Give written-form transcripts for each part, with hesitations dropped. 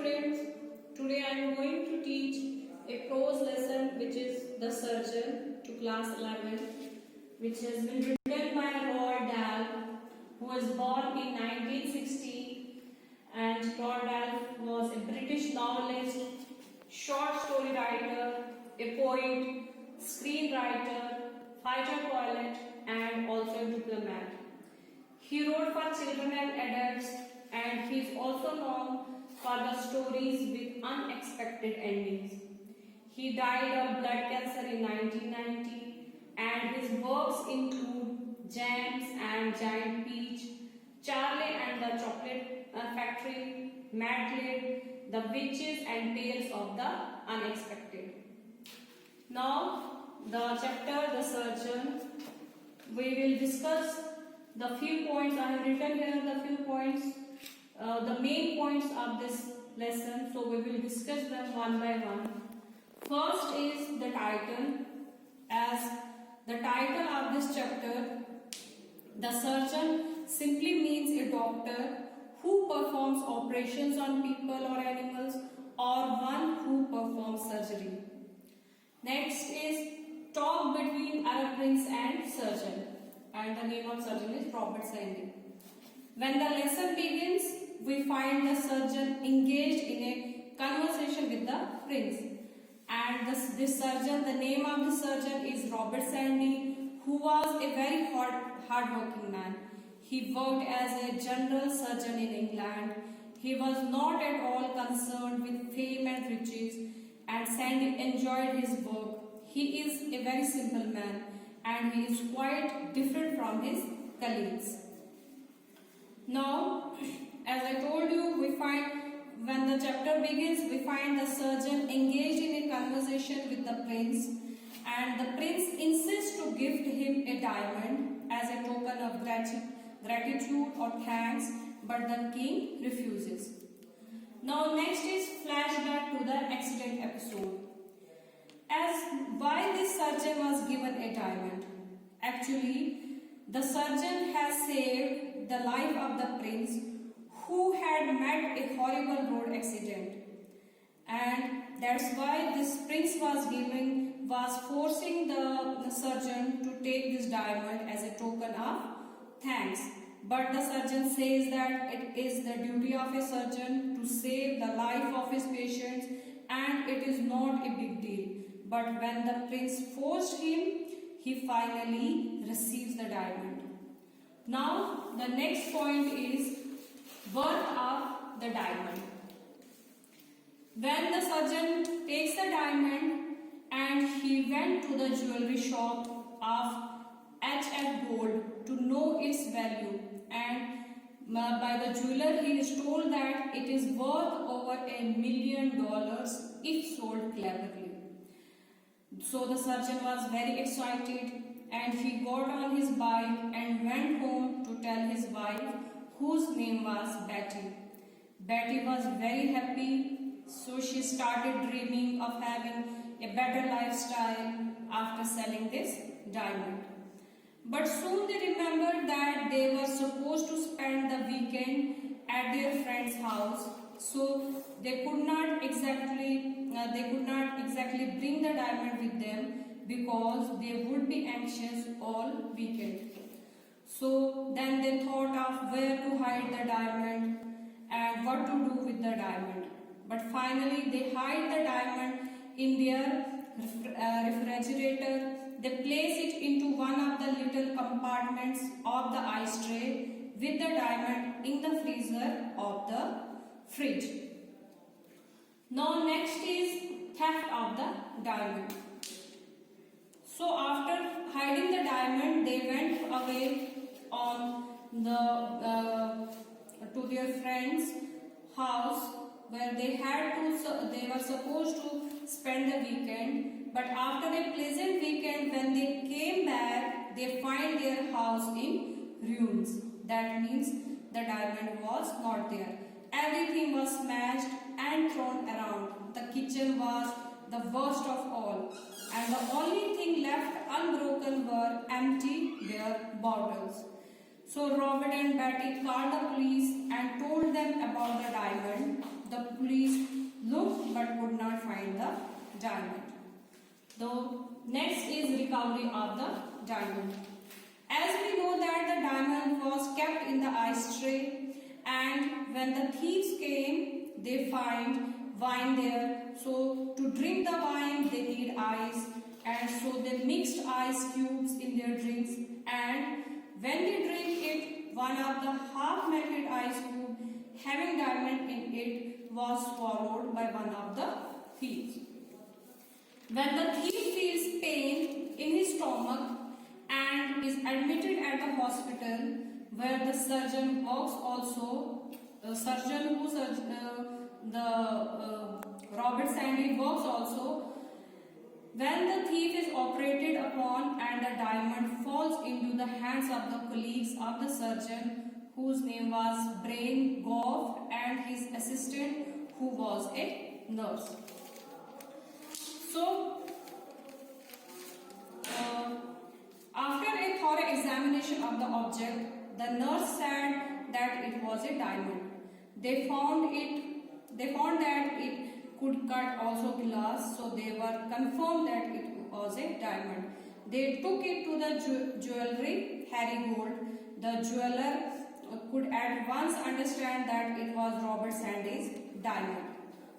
students, today I am going to teach a prose lesson which is The Surgeon to class 11, which has been written by Roald Dahl, who was born in 1960, and Roald Dahl was a British novelist, short story writer, a poet, screenwriter, fighter pilot and also a diplomat. He wrote for children and adults, and he is also known for the stories with unexpected endings. He died of blood cancer in 1990, and his works include Gems and Giant Peach, Charlie and the Chocolate Factory, Madeleine, The Witches and Tales of the Unexpected. Now, the chapter The Surgeon, we will discuss the few points. I have written here the few points, the main points of this lesson, so we will discuss them one by one. First is the title. As the title of this chapter, The Surgeon simply means a doctor who performs operations on people or animals, or one who performs surgery. Next is talk between Arab prince and surgeon, and the name of surgeon is Robert Sandy. When the lesson begins, we find the surgeon engaged in a conversation with the prince. And this surgeon, the name of the surgeon is Robert Sandy, who was a very hard-working man. He worked as a general surgeon in England. He was not at all concerned with fame and riches, and Sandy enjoyed his work. He is a very simple man, and he is quite different from his colleagues. Now, as I told you, we find when the chapter begins, we find the surgeon engaged in a conversation with the prince, and the prince insists to gift him a diamond as a token of gratitude or thanks, but the king refuses. Now, next is flashback to the accident episode. As why this surgeon was given a diamond? Actually, the surgeon has saved the life of the prince who had met a horrible road accident, and that's why this prince was forcing the surgeon to take this diamond as a token of thanks. But the surgeon says that it is the duty of a surgeon to save the life of his patients, and it is not a big deal. But when the prince forced him, he finally receives the diamond. Now, the next point is worth of the diamond. When the surgeon takes the diamond and he went to the jewelry shop of H.F. Gold to know its value, and by the jeweler he is told that it is worth over $1 million if sold cleverly. So the surgeon was very excited, and he got on his bike and went home to tell his wife, whose name was Betty. Betty was very happy, so she started dreaming of having a better lifestyle after selling this diamond. But soon they remembered that they were supposed to spend the weekend at their friend's house, so they could not exactly bring the diamond with them because they would be anxious all weekend. So then they thought of where to hide the diamond and what to do with the diamond. But finally they hide the diamond in their refrigerator. They place it into one of the little compartments of the ice tray with the diamond in the freezer of the fridge. Now next is theft of the diamond. So after hiding the diamond, they went away on to their friend's house where they were supposed to spend the weekend. But after a pleasant weekend, when they came back, they find their house in ruins. That means the diamond was not there. Everything was smashed and thrown around. The kitchen was the worst of all, and the only thing left unbroken were empty beer bottles. So Robert and Betty called the police and told them about the diamond. the police looked but could not find the diamond. The next is recovery of the diamond. As we know that the diamond was kept in the ice tray, and when the thieves came, they find wine there. So to drink the wine, they need ice, and so they mixed ice cubes in their drinks. And when they drink it, one of the half melted ice cube having diamond in it was swallowed by one of the thieves. When the thief feels pain in his stomach and is admitted at the hospital, where the surgeon works also, Robert Sandy works also. When the thief is operated upon and the diamond falls into the hands of the colleagues of the surgeon, whose name was Brain Goff, and his assistant, who was a nurse. So, after a thorough examination of the object, the nurse said that it was a diamond. They found that it could cut also glass, so they were confirmed that it was a diamond. They took it to the jewelry Harry Gold. The jeweler could at once understand that it was Robert Sandy's diamond.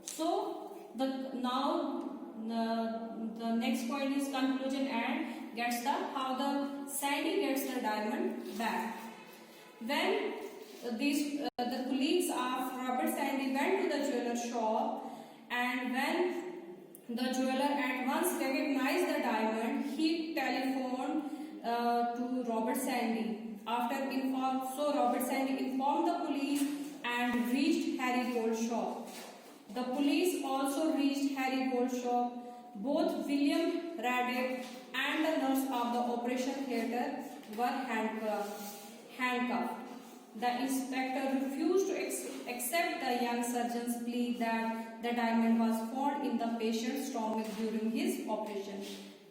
So now the next point is conclusion and gets how the Sandy gets the diamond back. When the colleagues of Robert Sandy went to the jeweler shop, and when the jeweler at once recognized the diamond, he telephoned to Robert Sandy. So Robert Sandy informed the police and reached Harry Gold's shop. The police also reached Harry Gold's shop. Both William Raddick and the nurse of the operation theatre were handcuffed. The inspector refused to accept the young surgeon's plea that the diamond was found in the patient's stomach during his operation.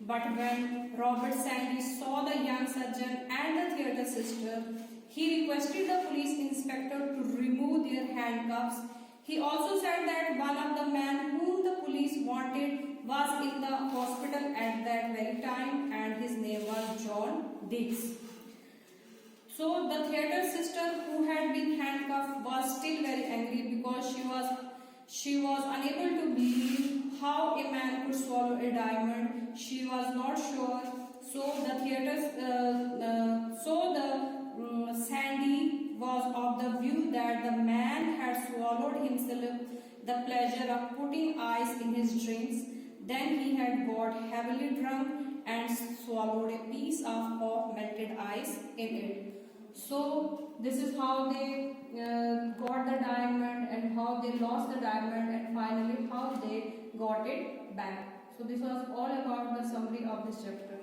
But when Robert Sandy saw the young surgeon and the theatre sister, he requested the police inspector to remove their handcuffs. He also said that one of the men whom the police wanted was in the hospital at that very time, and his name was John Dix. So the theatre sister who had been handcuffed was still very angry because she was unable to believe how a man could swallow a diamond. She was not sure. So Sandy was of the view that the man had swallowed himself the pleasure of putting ice in his drinks. Then he had got heavily drunk and swallowed a piece of melted ice in it. So this is how they got the diamond, and how they lost the diamond, and finally how they got it back. So this was all about the summary of this chapter.